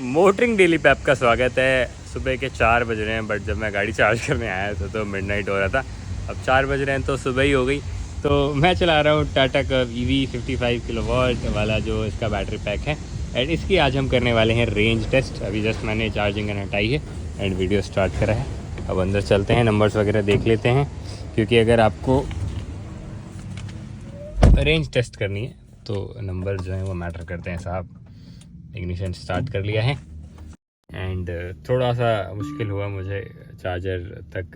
Motoring daily पे आपका स्वागत है। सुबह के 4 बज रहे हैं, बट जब मैं गाड़ी चार्ज करने आया था तो मिडनाइट हो रहा था। अब 4 बज रहे हैं तो सुबह ही हो गई। तो मैं चला रहा हूँ टाटा का EV 55 किलोवाट वाला जो इसका बैटरी पैक है, एंड इसकी आज हम करने वाले हैं रेंज टेस्ट। अभी जस्ट मैंने चार्जिंग हटाई है एंड वीडियो स्टार्ट करा है। अब अंदर चलते हैं, नंबर्स वगैरह देख लेते हैं, क्योंकि अगर आपको रेंज टेस्ट करनी है तो नंबर जो है वो मैटर करते हैं साहब। इग्निशन स्टार्ट कर लिया है एंड थोड़ा सा मुश्किल हुआ मुझे चार्जर तक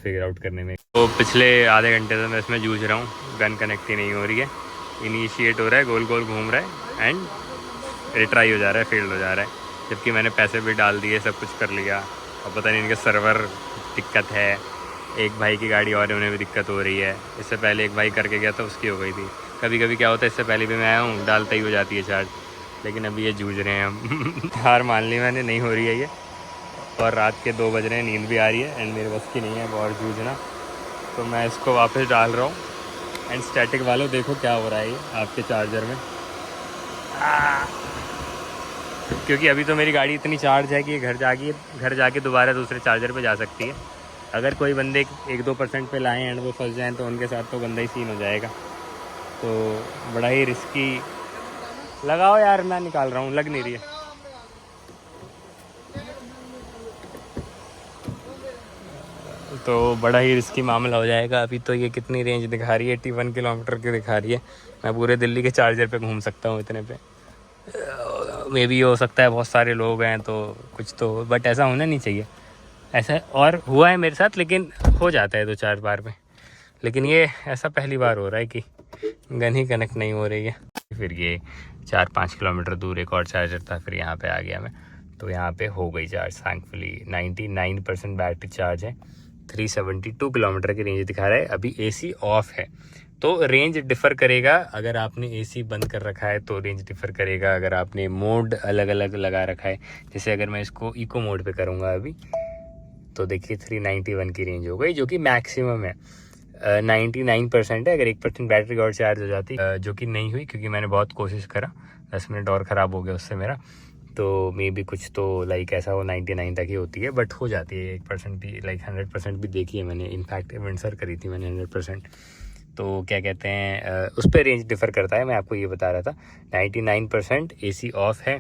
फिगर आउट करने में। तो पिछले आधे घंटे से मैं इसमें जूझ रहा हूँ, गन कनेक्ट ही नहीं हो रही है। इनिशिएट हो रहा है, गोल गोल घूम रहा है एंड रिट्राई हो जा रहा है, फेल्ड हो जा रहा है, जबकि मैंने पैसे भी डाल दिए, सब कुछ कर लिया। अब पता नहीं इनके सर्वर दिक्कत है। एक भाई की गाड़ी और उन्हें भी दिक्कत हो रही है। इससे पहले एक भाई करके गया था, उसकी हो गई थी। कभी कभी क्या होता है, इससे पहले भी मैं आया हूँ, डालता ही हो जाती है चार्ज। लेकिन अभी ये जूझ रहे हैं हम हार मान ली मैंने, नहीं हो रही है ये। और रात के 2 बज रहे हैं, नींद भी आ रही है एंड मेरे बस की नहीं है और जूझना। तो मैं इसको वापस डाल रहा हूँ। एंड स्टैटिक वालों देखो क्या हो रहा है ये आपके चार्जर में। क्योंकि अभी तो मेरी गाड़ी इतनी चार्ज है कि घर जाके दोबारा दूसरे चार्जर पे जा सकती है। अगर कोई बंदे 1-2% पे लाएं एंड वो फंस जाएं तो उनके साथ तो गंदा ही सीन हो जाएगा। तो बड़ा ही रिस्की। लगाओ यार, मैं निकाल रहा हूँ, लग नहीं रही है। तो बड़ा ही रिस्की मामला हो जाएगा। अभी तो ये कितनी रेंज दिखा रही है, 81 किलोमीटर की दिखा रही है। मैं पूरे दिल्ली के चार्जर पे घूम सकता हूँ इतने पे। मे भी हो सकता है बहुत सारे लोग हैं तो कुछ तो, बट ऐसा होना नहीं चाहिए। ऐसा और हुआ है मेरे साथ, लेकिन हो जाता है 2-4 बार में। लेकिन ये ऐसा पहली बार हो रहा है कि गन ही कनेक्ट नहीं हो रही है। फिर ये 4-5 किलोमीटर दूर एक और चार्जर था, फिर यहाँ पे आ गया मैं। तो यहाँ पे हो गई चार्ज थैंकफुली। 99% बैटरी चार्ज है। 372 किलोमीटर की रेंज दिखा रहा है। अभी AC ऑफ है तो रेंज डिफ़र करेगा। अगर आपने AC बंद कर रखा है तो रेंज डिफ़र करेगा। अगर आपने मोड अलग अलग लगा रखा है, जैसे अगर मैं इसको इको मोड पे करूँगा अभी, तो देखिए 391 की रेंज हो गई, जो कि मैक्सिमम है। 99% है। अगर 1% बैटरी और चार्ज हो जाती, जो कि नहीं हुई क्योंकि मैंने बहुत कोशिश करा। 10 मिनट और ख़राब हो गया उससे मेरा। तो मे भी कुछ तो लाइक ऐसा हो 99 तक ही होती है, बट हो जाती है 1% भी। लाइक 100% भी देखी है मैंने, इनफैक्ट इवेंट्सर करी थी मैंने 100%। तो क्या कहते हैं, उस पर रेंज डिफ़र करता है। मैं आपको ये बता रहा था 99% AC ऑफ है।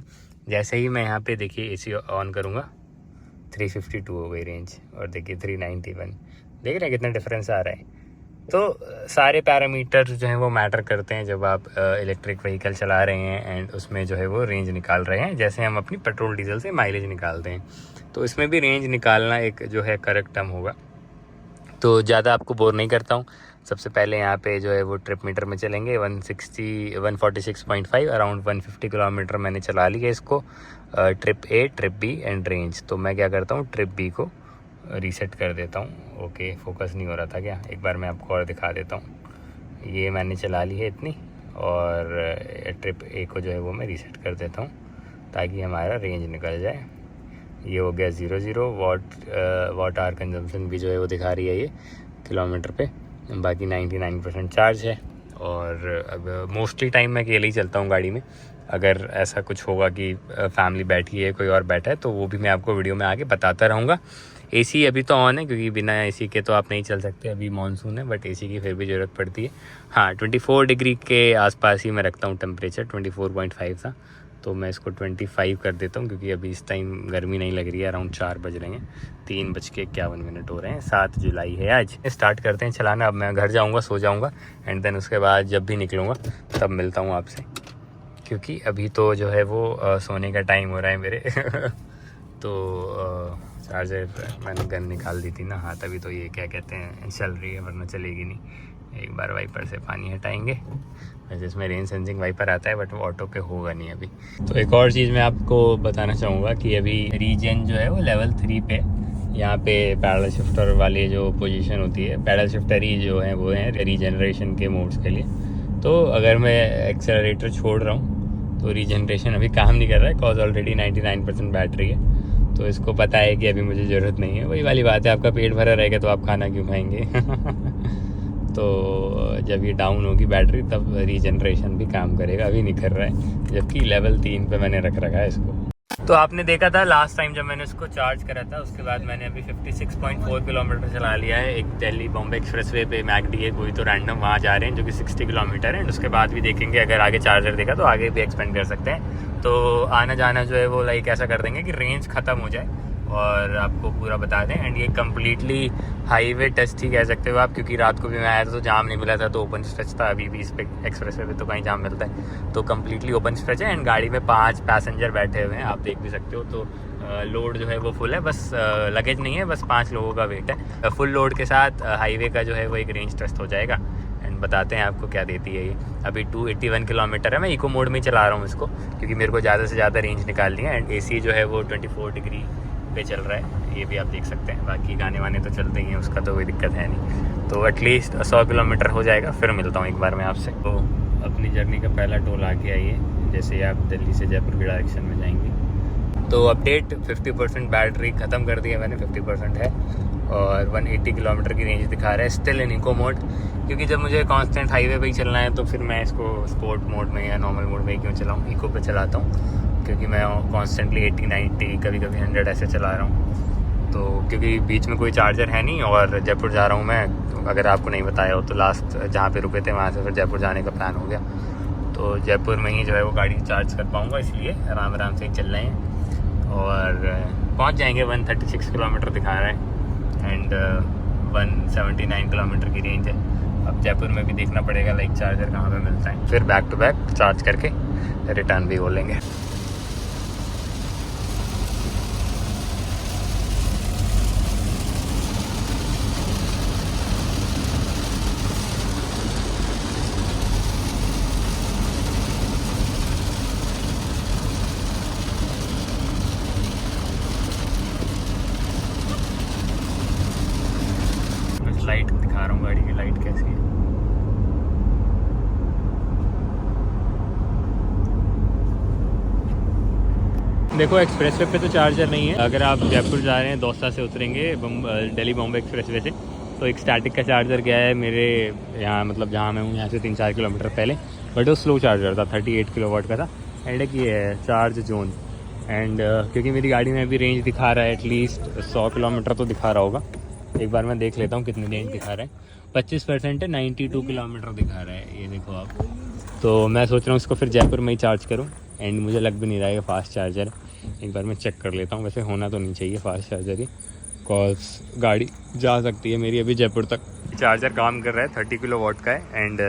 जैसे ही मैं यहाँ पे देखिए AC ऑन करूँगा, 352 हो गई रेंज, और देखिए 391। देख रहे हैं कितना डिफरेंस आ रहा है। तो सारे पैरामीटर जो हैं वो मैटर करते हैं जब आप इलेक्ट्रिक व्हीकल चला रहे हैं एंड उसमें जो है वो रेंज निकाल रहे हैं, जैसे हम अपनी पेट्रोल डीजल से माइलेज निकालते हैं। तो इसमें भी रेंज निकालना एक जो है करेक्ट टर्म होगा। तो ज़्यादा आपको बोर नहीं करता हूँ। सबसे पहले यहाँ पे जो है वो ट्रिप मीटर में चलेंगे। 146.5 अराउंड 150 किलोमीटर मैंने चला लिया इसको। Trip A, trip B and range. तो मैं क्या करता हूँ, ट्रिप B को रीसेट कर देता हूँ। ओके, फोकस नहीं हो रहा था क्या? एक बार मैं आपको और दिखा देता हूँ। ये मैंने चला ली है इतनी, और ट्रिप A को जो है वो मैं रीसेट कर देता हूँ ताकि हमारा रेंज निकल जाए। ये हो गया 0 वाट आवर कंजम्पशन भी जो है वो दिखा रही है ये किलोमीटर पे। बाकी 99% चार्ज है। और अब मोस्टली टाइम मैं अकेले ही चलता हूँ गाड़ी में। अगर ऐसा कुछ होगा कि फैमिली बैठी है, कोई और बैठा है, तो वो भी मैं आपको वीडियो में आगे बताता रहूँगा। AC अभी तो ऑन है क्योंकि बिना AC के तो आप नहीं चल सकते, अभी मानसून है, बट AC की फिर भी ज़रूरत पड़ती है। हाँ, 24 डिग्री के आसपास ही मैं रखता हूँ टेम्परेचर। 24.5 था, तो मैं इसको 25 कर देता हूँ, क्योंकि अभी इस टाइम गर्मी नहीं लग रही है। अराउंड 4 बज रहे हैं, 3:51 हो रहे हैं। 7 जुलाई है आज। स्टार्ट करते हैं चलाना। अब मैं घर जाऊँगा, सो जाऊँगा, एंड देन उसके बाद जब भी निकलूँगा तब मिलता हूँ आपसे, क्योंकि अभी तो जो है वो सोने का टाइम हो रहा है मेरे तो चार्जर मैंने गन निकाल दी थी ना हाथ, अभी तो ये क्या कहते हैं चल रही है, वरना चलेगी नहीं। एक बार वाइपर से पानी हटाएंगे। वैसे इसमें रेन सेंसिंग वाइपर आता है, बट वो ऑटो पे होगा नहीं अभी। तो एक और चीज़ मैं आपको बताना चाहूँगा कि अभी रीजन जो है वो लेवल 3 पे। यहाँ पे पैडल शिफ्टर वाली जो पोजीशन होती है, पैडल शिफ्टर ही जो है वो है रीजनरेशन के मोड्स के लिए। तो अगर मैं एक्सेलरेटर छोड़ रहा हूँ तो रीजनरेशन अभी काम नहीं कर रहा है, कॉज ऑलरेडी 99% बैटरी है। तो इसको पता है कि अभी मुझे ज़रूरत नहीं है। वही वाली बात है, आपका पेट भरा रहेगा तो आप खाना क्यों खाएंगे तो जब ये डाउन होगी बैटरी तब रीजनरेशन भी काम करेगा, अभी नहीं कर रहा है, जबकि लेवल 3 पे मैंने रख रखा है इसको। तो आपने देखा था लास्ट टाइम जब मैंने इसको चार्ज करा था, उसके बाद मैंने अभी 56.4 किलोमीटर चला लिया है। एक दिल्ली बॉम्बे एक्सप्रेसवे पे मैकडी है, कोई तो रैंडम वहाँ जा रहे हैं जो कि 60 किलोमीटर है। उसके बाद भी देखेंगे, अगर आगे चार्जर देखा तो आगे भी एक्सपेंड कर सकते हैं। तो आना जाना जो है वो लाइक ऐसा कर देंगे कि रेंज ख़त्म हो जाए और आपको पूरा बता दें। एंड ये कम्प्लीटली हाईवे टेस्ट ही कह सकते हो आप, क्योंकि रात को भी मैं आया था तो जाम नहीं मिला था, तो ओपन स्ट्रेच था। अभी भी इस पे एक्सप्रेसवे पे तो कहीं जाम मिलता है, तो कम्प्लीटली ओपन स्ट्रेच है। एंड गाड़ी में 5 पैसेंजर बैठे हुए हैं, आप देख भी सकते हो। तो लोड जो है वो फुल है, बस लगेज नहीं है, बस 5 लोगों का वेट है। फुल लोड के साथ हाईवे का जो है वो एक रेंज टेस्ट हो जाएगा। एंड बताते हैं आपको क्या देती है ये। अभी 281 किलोमीटर है। मैं इको मोड में चला रहा हूँ इसको, क्योंकि मेरे को ज़्यादा से ज़्यादा रेंज निकालनी है। एंड AC जो है वो 24 डिग्री पे चल रहा है, ये भी आप देख सकते हैं। बाकी गाने वाने तो चलते ही हैं, उसका तो कोई दिक्कत है नहीं। तो एटलीस्ट 100 किलोमीटर हो जाएगा, फिर मिलता हूँ एक बार मैं आपसे। तो अपनी जर्नी का पहला टोल आ गया ये, जैसे आप दिल्ली से जयपुर के डायरेक्शन में जाएंगे। तो अपडेट 50% बैटरी ख़त्म कर दी है मैंने, 50% है और 180 किलोमीटर की रेंज दिखा रहा है। स्टिल इन इको मोड, क्योंकि जब मुझे कांस्टेंट हाईवे पे ही चलना है तो फिर मैं इसको स्पोर्ट मोड में या नॉर्मल मोड में क्यों चलाऊँ, इको पे चलाता हूँ। क्योंकि मैं कॉन्स्टेंटली 80, 90, कभी कभी 100 ऐसे चला रहा हूँ। तो क्योंकि बीच में कोई चार्जर है नहीं और जयपुर जा रहा हूँ मैं, तो अगर आपको नहीं बताया हो तो लास्ट जहाँ पे रुके थे वहाँ से फिर जयपुर जाने का प्लान हो गया। तो जयपुर में ही जो है वो गाड़ी चार्ज कर पाऊँगा, इसलिए आराम आराम से ही चल रहे हैं और पहुँच जाएंगे। 136 किलोमीटर दिखा रहा है एंड 179 किलोमीटर की रेंज है। अब जयपुर में भी देखना पड़ेगा लाइक चार्जर कहाँ पे मिलता है, फिर बैक टू बैक चार्ज करके रिटर्न भी हो लेंगे। लाइट दिखा रहा हूँ, गाड़ी की लाइट कैसी है। देखो एक्सप्रेसवे पे तो चार्जर नहीं है। अगर आप जयपुर जा रहे हैं दौसा से उतरेंगे दिल्ली बॉम्बे एक्सप्रेसवे से, तो एक स्टैटिक का चार्जर गया है मेरे यहाँ, मतलब जहाँ मैं हूँ यहाँ से 3-4 किलोमीटर पहले, बट वो स्लो चार्जर था, 38 किलोवाट का था। एंड एक ये है चार्ज जोन। एंड क्योंकि मेरी गाड़ी में अभी रेंज दिखा रहा है एटलीस्ट 100 किलोमीटर तो दिखा रहा होगा। एक बार मैं देख लेता हूँ कितनी रेंज दिखा रहा है। 25% है, 92 किलोमीटर दिखा रहा है, ये देखो आप। तो मैं सोच रहा हूँ इसको फिर जयपुर में ही चार्ज करूँ। एंड मुझे लग भी नहीं रहा है फास्ट चार्जर, एक बार मैं चेक कर लेता हूँ। वैसे होना तो नहीं चाहिए फास्ट चार्जर ही, कॉज गाड़ी जा सकती है मेरी अभी जयपुर तक। चार्जर काम कर रहा है, 30 किलोवाट का है एंड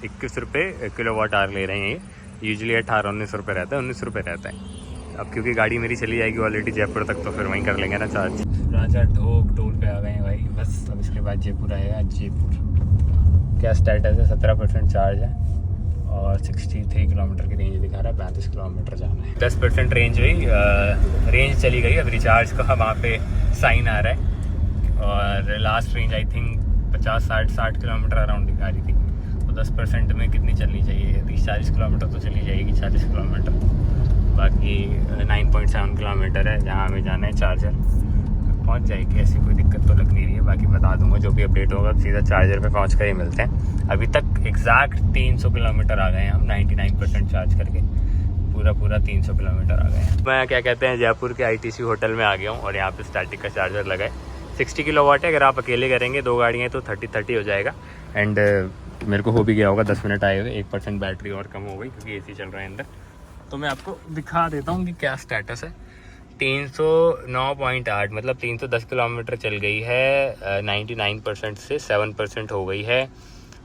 21 रुपये किलोवाट आवर ले रहे हैं ये। यूजुअली 18-19 रुपये रहता है, 19 रुपये रहता है। अब क्योंकि गाड़ी मेरी चली जाएगी ऑलरेडी जयपुर तक, तो फिर वहीं कर लेंगे ना चार्ज। राजा ढोक टोल पे आ गए हैं भाई, बस अब इसके बाद जयपुर आएगा। जयपुर क्या स्टेटस है, 17% चार्ज है और 63 किलोमीटर की रेंज दिखा रहा है, 35 किलोमीटर जाना है। 10% रेंज हुई, रेंज चली गई। अब रिचार्ज का वहाँ पे साइन आ रहा है और last range I think 50-60 kilometre around दिखा रही थी। तो 10% में कितनी चलनी चाहिए, 30-40 किलोमीटर तो चली जाएगी, 40 किलोमीटर। बाकी 9.7 किलोमीटर है जहाँ हमें जाना है, चार्जर पहुँच जाएगी, ऐसी कोई दिक्कत तो लग नहीं रही है। बाकी बता दूंगा जो भी अपडेट होगा, सीधा चार्जर पे पहुँच कर ही मिलते हैं। अभी तक एग्जैक्ट 300 किलोमीटर आ गए हैं हम 99% चार्ज करके, पूरा 300 किलोमीटर आ गए हैं। मैं क्या कहते हैं जयपुर के ITC होटल में आ गया हूँ और यहाँ पे स्टैटिक का चार्जर लगा है। 60 किलोवाट है, अगर आप अकेले करेंगे 2 गाड़ियाँ तो 30 हो जाएगा। एंड मेरे को हो भी गया होगा 10 मिनट आए हुए, 1% बैटरी और कम हो गई क्योंकि AC चल रहा है अंदर। तो मैं आपको दिखा देता हूँ कि क्या स्टेटस है। 309.8 मतलब 310 किलोमीटर चल गई है, 99% से 7% हो गई है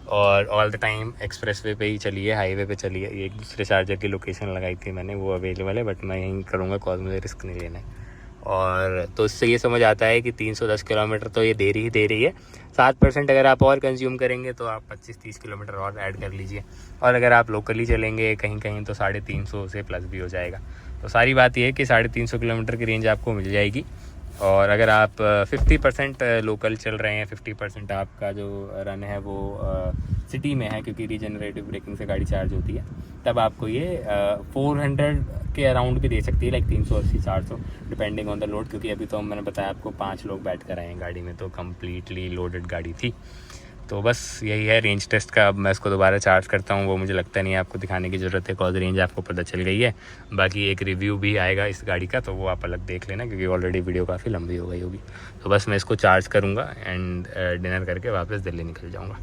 और ऑल द टाइम एक्सप्रेसवे पे ही चली है, हाईवे पे चली है। एक दूसरे चार्जर की लोकेशन लगाई थी मैंने, वो अवेलेबल है, बट मैं यहीं करूँगा कॉल, मुझे रिस्क नहीं लेना है। और तो इससे ये समझ आता है कि 310 किलोमीटर तो ये दे रही है। 7% अगर आप और कंज्यूम करेंगे तो आप 25-30 किलोमीटर और ऐड कर लीजिए। और अगर आप लोकली चलेंगे कहीं तो 350 से प्लस भी हो जाएगा। तो सारी बात ये है कि 350 किलोमीटर की रेंज आपको मिल जाएगी। और अगर आप 50% लोकल चल रहे हैं, 50% आपका जो रन है वो सिटी में है, क्योंकि रीजनरेटिव ब्रेकिंग से गाड़ी चार्ज होती है, तब आपको ये 400 के अराउंड भी दे सकती है, like 380-400 depending on the load. क्योंकि अभी तो मैंने बताया आपको 5 लोग बैठ कर आए हैं गाड़ी में, तो कम्प्लीटली लोडेड गाड़ी थी। तो बस यही है रेंज टेस्ट का। अब मैं इसको दोबारा चार्ज करता हूँ, वो मुझे लगता नहीं है आपको दिखाने की ज़रूरत है, कॉज रेंज आपको पता चल गई है। बाकी एक रिव्यू भी आएगा इस गाड़ी का, तो वो आप अलग देख लेना, क्योंकि ऑलरेडी वीडियो काफ़ी लंबी हो गई होगी। तो बस मैं इसको चार्ज करूँगा एंड डिनर करके वापस दिल्ली निकल जाऊँगा।